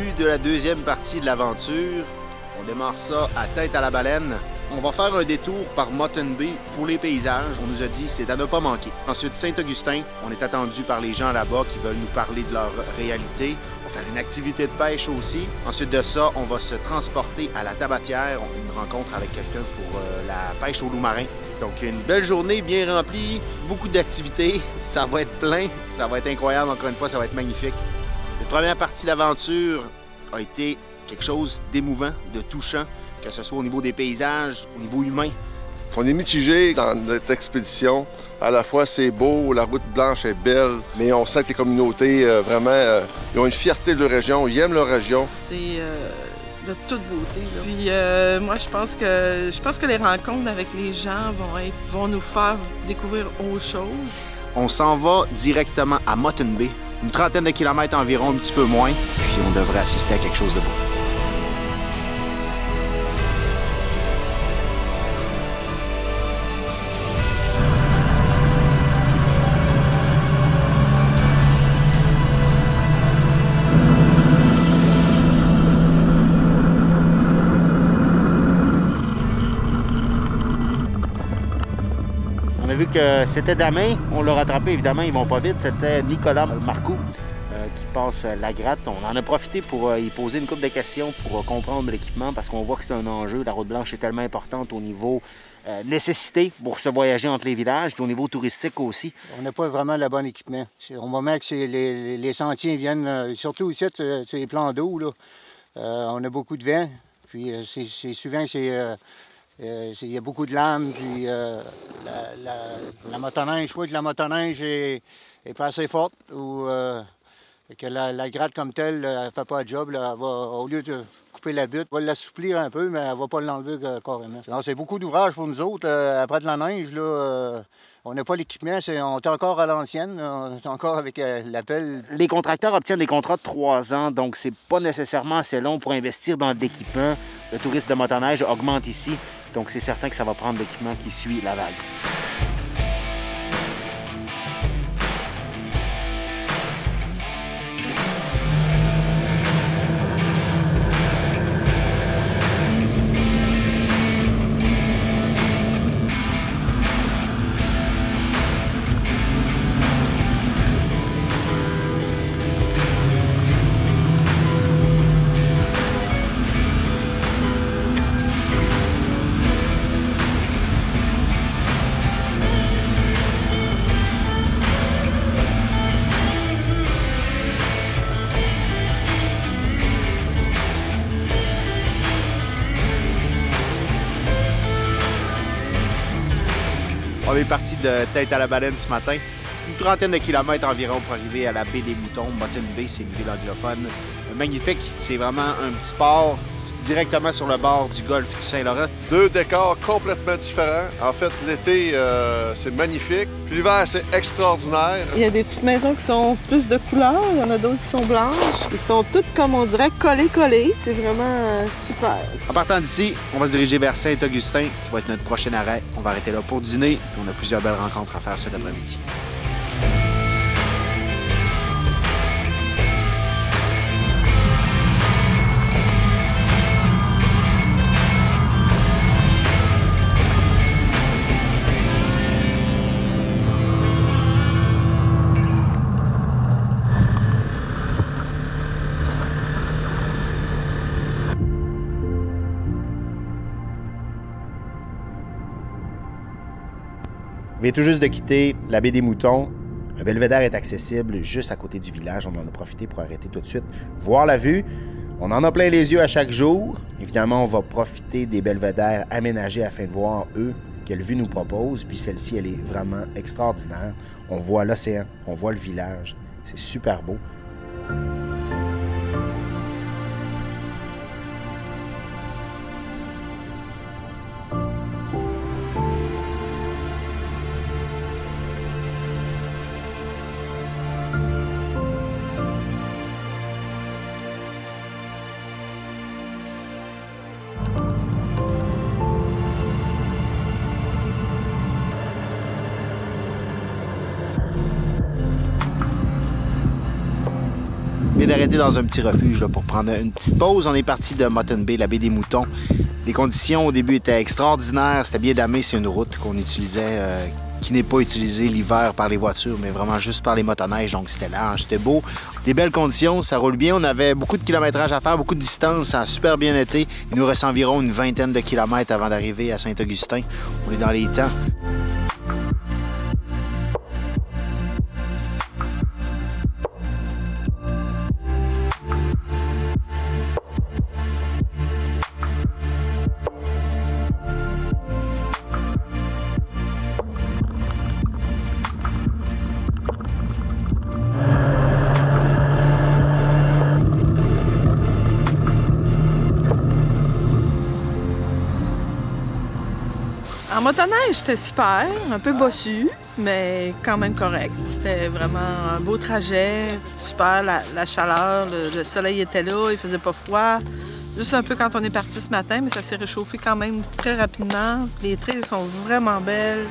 début de la deuxième partie de l'aventure. On démarre ça à Tête-à-la-Baleine. On va faire un détour par Mutton Bay pour les paysages. On nous a dit c'est à ne pas manquer. Ensuite, Saint-Augustin. On est attendu par les gens là-bas qui veulent nous parler de leur réalité. On va faire une activité de pêche aussi. Ensuite de ça, on va se transporter à la Tabatière. On a une rencontre avec quelqu'un pour la pêche au loup marin. Donc, une belle journée bien remplie, beaucoup d'activités. Ça va être plein, ça va être incroyable. Encore une fois, ça va être magnifique. La première partie de l'aventure a été quelque chose d'émouvant, de touchant, que ce soit au niveau des paysages, au niveau humain. On est mitigé dans notre expédition. À la fois, c'est beau, la route blanche est belle, mais on sent que les communautés, vraiment, ils ont une fierté de leur région, ils aiment leur région. C'est de toute beauté, là. Puis moi, je pense que les rencontres avec les gens vont nous faire découvrir autre chose. On s'en va directement à Mutton Bay, une trentaine de kilomètres environ, un petit peu moins, puis on devrait assister à quelque chose de beau. On a vu que c'était Damain, on l'a rattrapé, évidemment, ils vont pas vite. C'était Nicolas Marcoux qui passe la gratte. On en a profité pour y poser une couple de questions pour comprendre l'équipement parce qu'on voit que c'est un enjeu. La route blanche est tellement importante au niveau nécessité pour se voyager entre les villages, puis au niveau touristique aussi. On n'a pas vraiment le bon équipement. Au moment que les sentiers viennent, surtout ici, c'est les plans d'eau, là. On a beaucoup de vent, puis c'est souvent que il y a beaucoup de lames, puis la motoneige, je crois que la motoneige est pas assez forte, ou que la gratte comme telle, elle ne fait pas le job. Là, elle va, au lieu de couper la butte, elle va l'assouplir un peu, mais elle ne va pas l'enlever carrément. C'est beaucoup d'ouvrage pour nous autres. Après de la neige, là, on n'a pas l'équipement, on est encore à l'ancienne, on est encore avec la pelle. Les contracteurs obtiennent des contrats de 3 ans, donc c'est pas nécessairement assez long pour investir dans de l'équipement. Le tourisme de motoneige augmente ici. Donc, c'est certain que ça va prendre l'équipement qui suit la vague. On est parti de Tête-à-la-Baleine ce matin. Une trentaine de kilomètres environ pour arriver à la baie des Moutons. Mutton Bay, c'est une ville anglophone. Magnifique, c'est vraiment un petit port directement sur le bord du golfe du Saint-Laurent. 2 décors complètement différents. En fait, l'été, c'est magnifique. Puis l'hiver, c'est extraordinaire. Il y a des petites maisons qui sont plus de couleur, il y en a d'autres qui sont blanches. Ils sont toutes, comme on dirait, collées. C'est vraiment super. En partant d'ici, on va se diriger vers Saint-Augustin, qui va être notre prochain arrêt. On va arrêter là pour dîner, puis on a plusieurs belles rencontres à faire cet après-midi. On vient tout juste de quitter la baie des Moutons. Le belvédère est accessible juste à côté du village. On en a profité pour arrêter tout de suite, voir la vue. On en a plein les yeux à chaque jour. Évidemment, on va profiter des belvédères aménagés afin de voir, eux, quelle vue nous proposent. Puis celle-ci, elle est vraiment extraordinaire. On voit l'océan, on voit le village. C'est super beau. vient d'arrêter dans un petit refuge là, pour prendre une petite pause. On est parti de Mutton Bay, la baie des Moutons. Les conditions au début étaient extraordinaires. C'était bien damé. C'est une route qu'on utilisait, qui n'est pas utilisée l'hiver par les voitures, mais vraiment juste par les motoneiges. Donc c'était large, c'était beau. Des belles conditions, ça roule bien. On avait beaucoup de kilométrage à faire, beaucoup de distance. Ça a super bien été. Il nous reste environ une vingtaine de kilomètres avant d'arriver à Saint-Augustin. On est dans les temps. En motoneige, c'était super, un peu bossu, mais quand même correct. C'était vraiment un beau trajet, super, la chaleur, le soleil était là, il faisait pas froid. Juste un peu quand on est parti ce matin, mais ça s'est réchauffé quand même très rapidement. Les trails sont vraiment belles.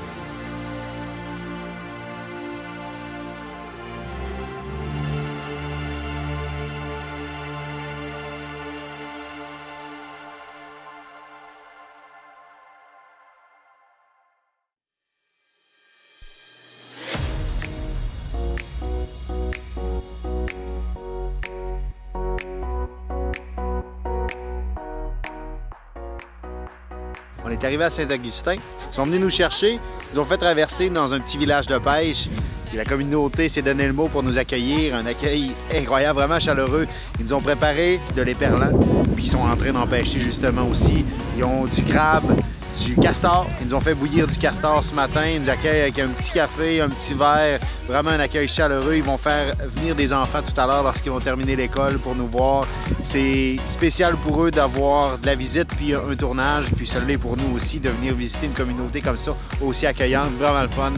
On est arrivé à Saint-Augustin. Ils sont venus nous chercher. Ils nous ont fait traverser dans un petit village de pêche. Et la communauté s'est donné le mot pour nous accueillir. Un accueil incroyable, vraiment chaleureux. Ils nous ont préparé de l'éperlan. Puis ils sont en train d'en pêcher justement aussi. Ils ont du crabe, du castor. Ils nous ont fait bouillir du castor ce matin. Ils nous accueillent avec un petit café, un petit verre. Vraiment un accueil chaleureux. Ils vont faire venir des enfants tout à l'heure lorsqu'ils vont terminer l'école pour nous voir. C'est spécial pour eux d'avoir de la visite puis un tournage. Puis ça l'est pour nous aussi de venir visiter une communauté comme ça, aussi accueillante. Vraiment le fun.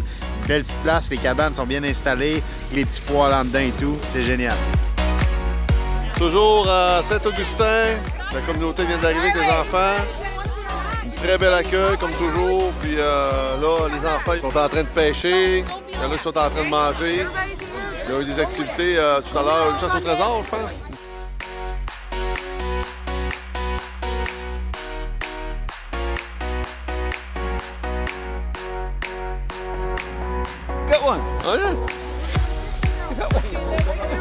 Belle petite place. Les cabanes sont bien installées. Les petits poêles en dedans et tout. C'est génial. Toujours à Saint-Augustin. La communauté vient d'arriver avec les enfants. Très bel accueil, comme toujours. Puis là, les enfants sont en train de pêcher. Il y en a qui sont en train de manger. Il y a eu des activités tout à l'heure, une chasse au trésor, je pense. Got one. Oh, yeah.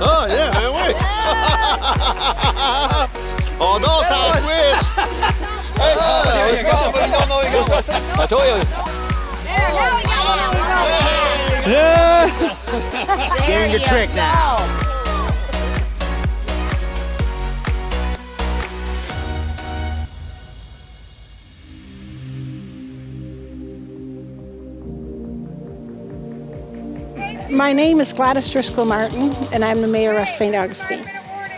Ah, yeah, ben oui! On danse à la Twitch! Hey, there you go. No, you go. I told you. Getting the trick now. My name is Gladys Driscoll Martin, and I'm the mayor of St. Augustine.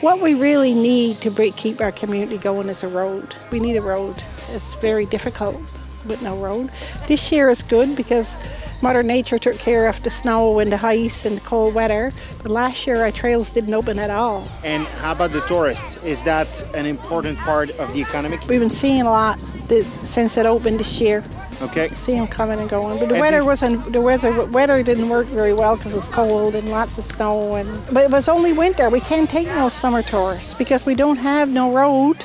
What we really need to keep our community going is a road. We need a road. It's very difficult with no road. This year is good because Mother Nature took care of the snow and the ice and the cold weather. But last year our trails didn't open at all. And how about the tourists? Is that an important part of the economy? We've been seeing a lot since it opened this year. Okay. See them coming and going, but the weather didn't work very well because it was cold and lots of snow. But it was only winter. We can't take no summer tourists because we don't have no road.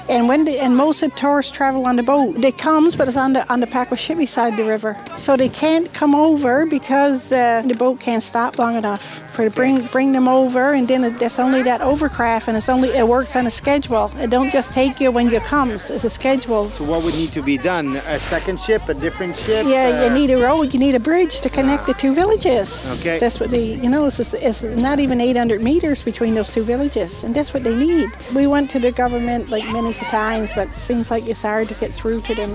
And most of the tourists travel on the boat. They comes, but it's on the Packwaschip beside the river, so they can't come over because the boat can't stop long enough for bring them over. And then there's only that overcraft, and it works on a schedule. It don't just take you when you comes. It's a schedule. So what would need to be done? A second ship, a different ship? Yeah, you need a road. You need a bridge to connect the two villages. Okay. That's what they, it's not even 800 meters between those two villages, and that's what they need. We went to the government like many times, but it seems like it's hard to get through to them,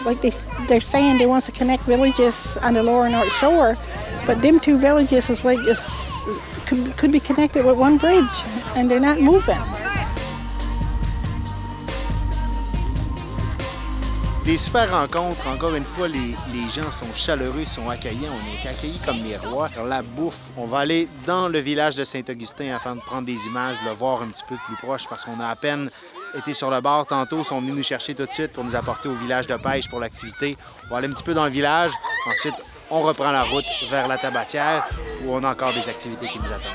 Like they're saying they want to connect villages on the lower North Shore, but them two villages is like could be connected with one bridge, and they're not moving. Des super rencontres, encore une fois, les gens sont chaleureux, sont accueillants, on est accueillis comme les rois. Alors, la bouffe, on va aller dans le village de Saint-Augustin afin de prendre des images, de le voir un petit peu plus proche parce qu'on a à peine été sur le bord tantôt, ils sont venus nous chercher tout de suite pour nous apporter au village de pêche pour l'activité. On va aller un petit peu dans le village, ensuite on reprend la route vers la tabatière où on a encore des activités qui nous attendent.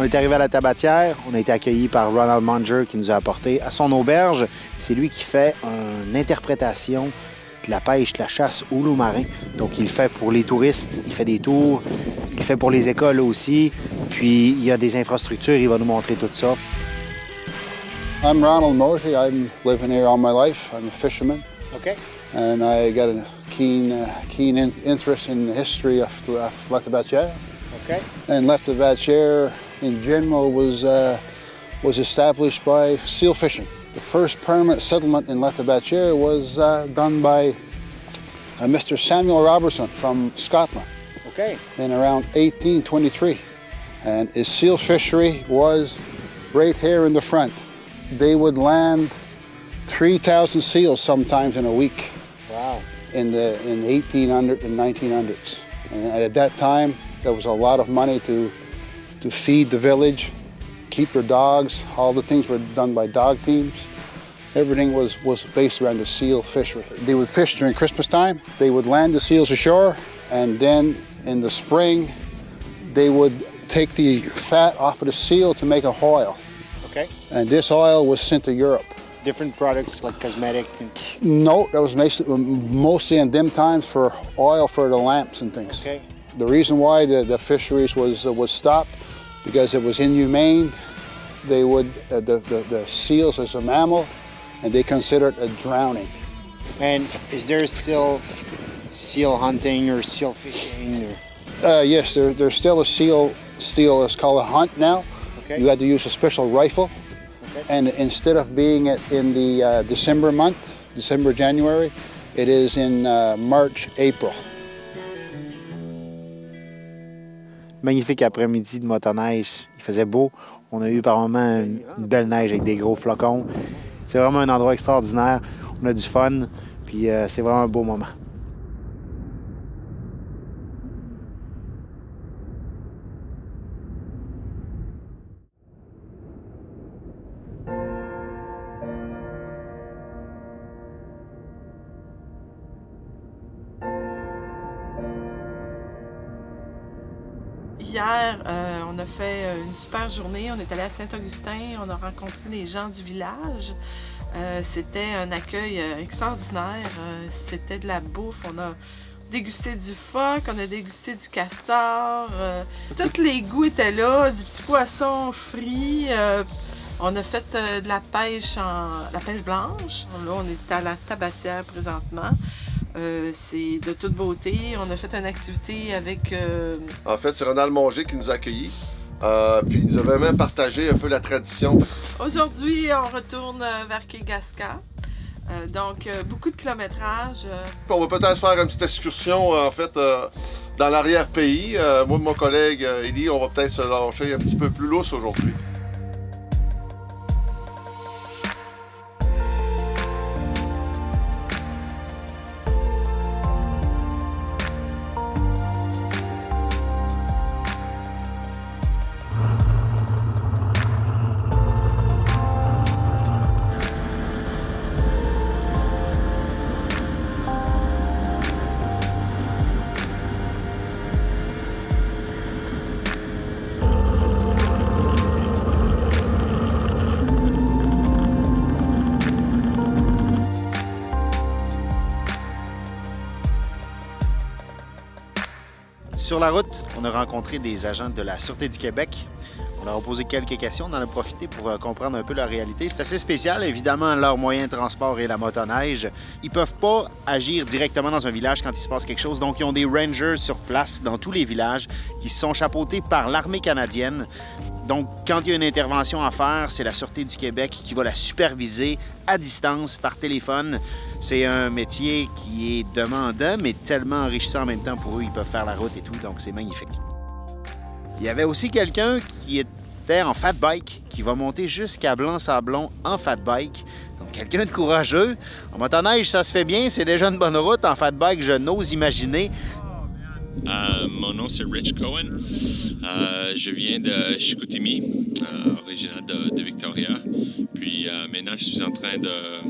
On est arrivé à la Tabatière, on a été accueillis par Ronald Munger qui nous a apporté à son auberge. C'est lui qui fait une interprétation de la pêche, de la chasse au loup marin. Donc il le fait pour les touristes, il fait des tours, il le fait pour les écoles aussi. Puis il y a des infrastructures, il va nous montrer tout ça. I'm Ronald Mosey. I'm living here all my life. I'm a fisherman. Okay. And I got a keen interest in the history of Lathabatière. Okay. And Lathabatière in general was established by seal fishing. The first permanent settlement in Lathabatière was done by Mr. Samuel Robertson from Scotland in around 1823. And his seal fishery was right here in the front. They would land 3,000 seals sometimes in a week. Wow. In the 1800s and 1900s. And at that time, there was a lot of money to feed the village, keep their dogs. All the things were done by dog teams. Everything was based around the seal fishery. They would fish during Christmas time. They would land the seals ashore, and then in the spring, they would take the fat off of the seal to make a oil. Okay. And this oil was sent to Europe. Different products like cosmetic? No, that was mostly in them times for oil for the lamps and things. Okay. The reason why the fisheries was stopped because it was inhumane. They would the seals as a mammal, and they considered it a drowning. And is there still seal hunting or seal fishing? Or? Yes, there's still a seal. It's called a hunt now. Okay. You had to use a special rifle. Okay. And instead of being in the December month, December, January, it is in March, April. Magnifique après-midi de motoneige. Il faisait beau. On a eu par moments une belle neige avec des gros flocons. C'est vraiment un endroit extraordinaire. On a du fun, puis c'est vraiment un beau moment. Hier, on a fait une super journée. On est allé à Saint-Augustin, on a rencontré les gens du village. C'était un accueil extraordinaire. C'était de la bouffe. On a dégusté du phoque, on a dégusté du castor. Tous les goûts étaient là, du petit poisson frit. On a fait de la pêche blanche. Là, on est à la Tabatière présentement. C'est de toute beauté. On a fait une activité avec... En fait, c'est Ronald Munger qui nous a accueillis. Puis il nous a vraiment partagé un peu la tradition. Aujourd'hui, on retourne vers Kegaska. Donc, beaucoup de kilométrage. On va peut-être faire une petite excursion, en fait, dans l'arrière-pays. Moi et mon collègue Élie, on va peut-être se lâcher un petit peu plus lousse aujourd'hui. Sur la route, on a rencontré des agents de la Sûreté du Québec. On leur a posé quelques questions, on en a profité pour comprendre un peu leur réalité. C'est assez spécial, évidemment, leur moyen de transport est la motoneige. Ils ne peuvent pas agir directement dans un village quand il se passe quelque chose, donc ils ont des rangers sur place dans tous les villages qui sont chapeautés par l'armée canadienne. Donc, quand il y a une intervention à faire, c'est la Sûreté du Québec qui va la superviser à distance, par téléphone. C'est un métier qui est demandant, mais tellement enrichissant en même temps pour eux. Ils peuvent faire la route et tout, donc c'est magnifique. Il y avait aussi quelqu'un qui était en fat bike, qui va monter jusqu'à Blanc-Sablon en fat bike. Donc, quelqu'un de courageux. En motoneige, ça se fait bien, c'est déjà une bonne route. En fat bike, je n'ose imaginer. Mon nom c'est Rich Cohen. Je viens de Chicoutimi, originaire de Victoria. Puis maintenant je suis en train de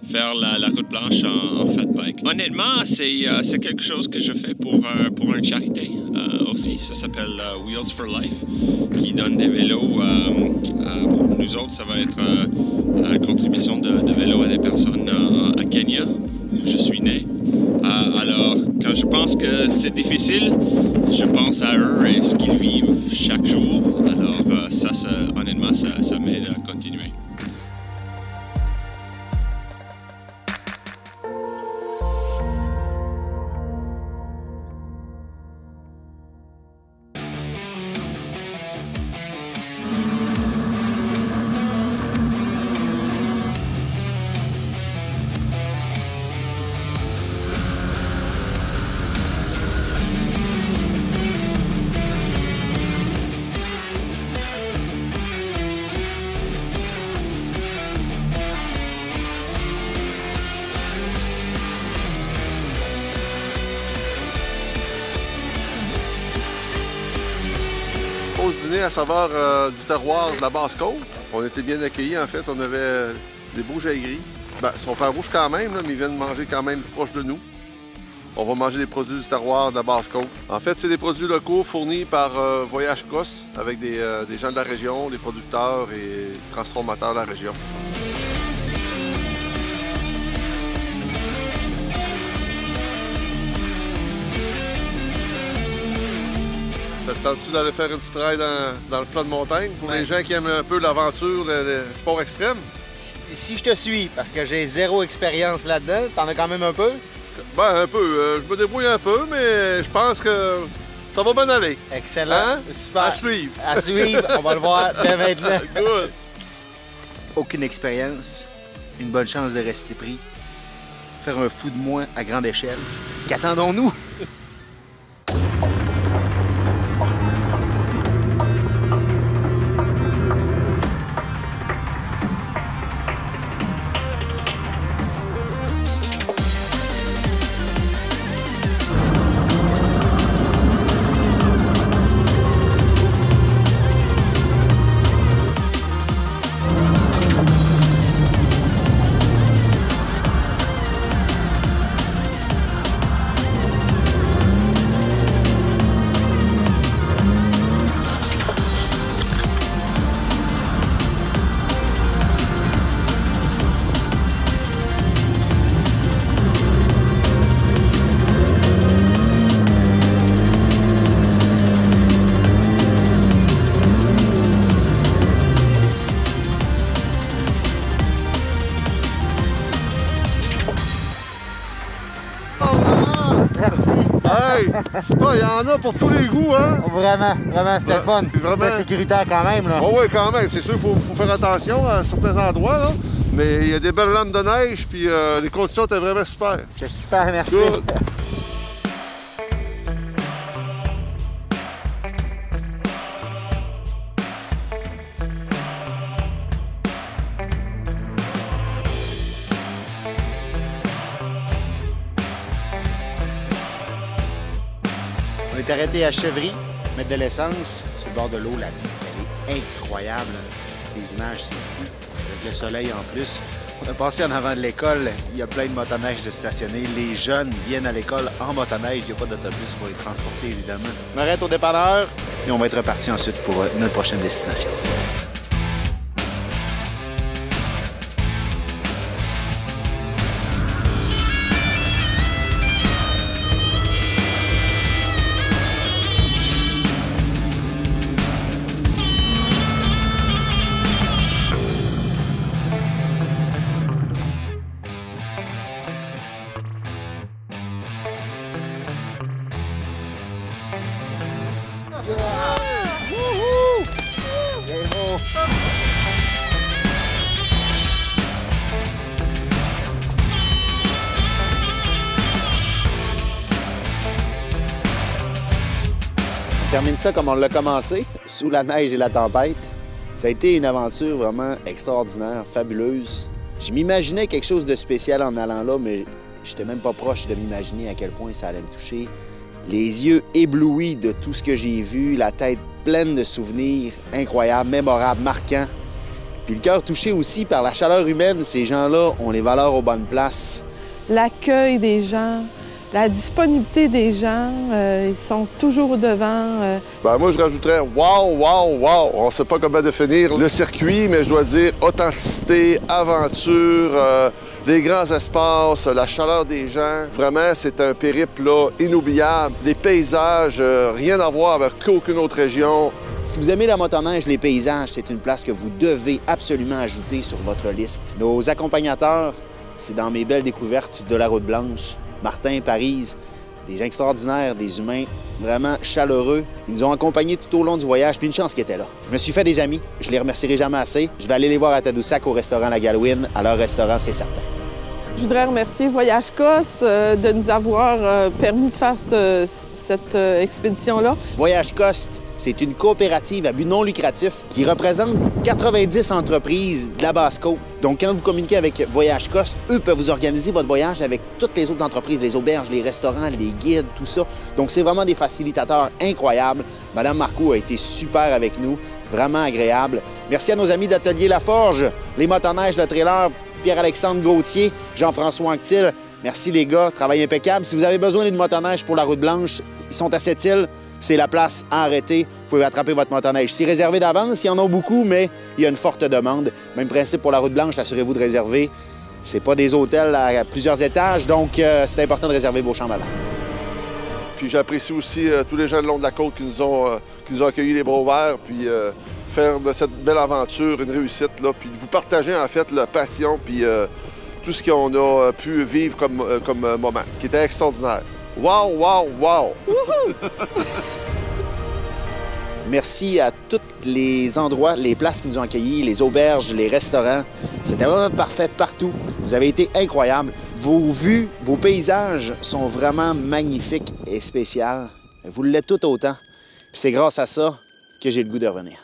faire la route blanche en fat bike. Honnêtement, c'est quelque chose que je fais pour une charité aussi. Ça s'appelle Wheels for Life, qui donne des vélos. Pour nous autres, ça va être contribution de vélos à des personnes à Kenya, où je suis né. Alors, quand je pense que c'est difficile, je pense à eux et ce qu'ils vivent chaque jour. Alors, honnêtement, ça m'aide à continuer. Pause dîner à saveur du terroir de la Basse-Côte. On était bien accueillis, en fait. On avait des beaux gris. Ben, ils sont pas rouges quand même, là, mais ils viennent manger quand même proche de nous. On va manger des produits du terroir de la Basse-Côte. En fait, c'est des produits locaux fournis par Voyage Cross avec des gens de la région, des producteurs et transformateurs de la région. Ça te tente-tu d'aller faire une petite ride dans le flanc de montagne pour les gens qui aiment un peu l'aventure, le sport extrême? Si je te suis, parce que j'ai zéro expérience là-dedans, t'en as quand même un peu? Ben, un peu. Je me débrouille un peu, mais je pense que ça va bien aller. Excellent. Hein? Super. À suivre. À suivre. On va le voir dès maintenant. Good. Aucune expérience, une bonne chance de rester pris, faire un fou de moi à grande échelle. Qu'attendons-nous? Hey, c'est pas, il y en a pour tous les goûts, hein? Vraiment, c'était Ouais, fun. vraiment. C'était sécuritaire quand même, là. Oh, oui, quand même. C'est sûr qu'il faut faire attention à certains endroits, là. Mais il y a des belles lames de neige, puis les conditions étaient vraiment super. C'est super, merci. Good. On est arrêté à Chevry, mettre de l'essence sur le bord de l'eau. La vue, elle est incroyable. Les images sont fous. Avec le soleil en plus. On a passé en avant de l'école. Il y a plein de motoneiges de stationnés. Les jeunes viennent à l'école en motoneige. Il n'y a pas d'autobus pour les transporter, évidemment. On arrête au dépanneur et on va être reparti ensuite pour notre prochaine destination. On termine ça comme on l'a commencé, sous la neige et la tempête. Ça a été une aventure vraiment extraordinaire, fabuleuse. Je m'imaginais quelque chose de spécial en allant là, mais j'étais même pas proche de m'imaginer à quel point ça allait me toucher. Les yeux éblouis de tout ce que j'ai vu, la tête pleine de souvenirs incroyables, mémorables, marquants. Puis le cœur touché aussi par la chaleur humaine, ces gens-là ont les valeurs aux bonnes places. L'accueil des gens, la disponibilité des gens, ils sont toujours au devant. Ben, moi, je rajouterais wow, wow, wow. On ne sait pas comment définir le circuit, mais je dois dire authenticité, aventure, les grands espaces, la chaleur des gens. Vraiment, c'est un périple là, inoubliable. Les paysages, rien à voir avec aucune autre région. Si vous aimez la motoneige, les paysages, c'est une place que vous devez absolument ajouter sur votre liste. Nos accompagnateurs, c'est dans mes belles découvertes de la Route Blanche. Martin, Parise, des gens extraordinaires, des humains vraiment chaleureux. Ils nous ont accompagnés tout au long du voyage, puis une chance qu'ils étaient là. Je me suis fait des amis, je les remercierai jamais assez. Je vais aller les voir à Tadoussac au restaurant La Galouine, à leur restaurant, c'est certain. Je voudrais remercier Voyage Cosse de nous avoir permis de faire cette expédition-là. Voyage Coste, c'est une coopérative à but non lucratif qui représente 90 entreprises de la Basse-Côte. Donc, quand vous communiquez avec Voyage Coste, eux peuvent vous organiser votre voyage avec toutes les autres entreprises, les auberges, les restaurants, les guides, tout ça. Donc, c'est vraiment des facilitateurs incroyables. Madame Marcoux a été super avec nous, vraiment agréable. Merci à nos amis d'Atelier Laforge, les motoneiges, le trailer, Pierre-Alexandre Gauthier, Jean-François Anctil. Merci les gars, travail impeccable. Si vous avez besoin d'une motoneige pour la Route Blanche, ils sont à Sept-Îles. C'est la place à arrêter. Vous pouvez attraper votre motoneige. C'est réservé d'avance, il y en a beaucoup, mais il y a une forte demande. Même principe pour la Route Blanche, assurez-vous de réserver. C'est pas des hôtels à plusieurs étages, donc c'est important de réserver vos chambres avant. Puis j'apprécie aussi tous les gens le long de la côte qui nous ont accueillis les bras ouverts, puis faire de cette belle aventure une réussite, là, puis vous partager en fait la passion, puis tout ce qu'on a pu vivre comme moment, qui était extraordinaire. Wow, wow, wow! Merci à tous les endroits, les places qui nous ont accueillis, les auberges, les restaurants. C'était vraiment parfait partout. Vous avez été incroyables. Vos vues, vos paysages sont vraiment magnifiques et spéciaux. Vous l'êtes tout autant. Puis c'est grâce à ça que j'ai le goût de revenir.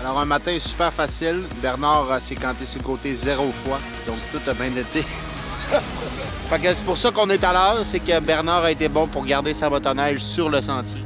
Alors, un matin super facile. Bernard s'est canté sur le côté 0 fois, donc tout a bien été. Fait que c'est pour ça qu'on est à l'heure, c'est que Bernard a été bon pour garder sa motoneige sur le sentier.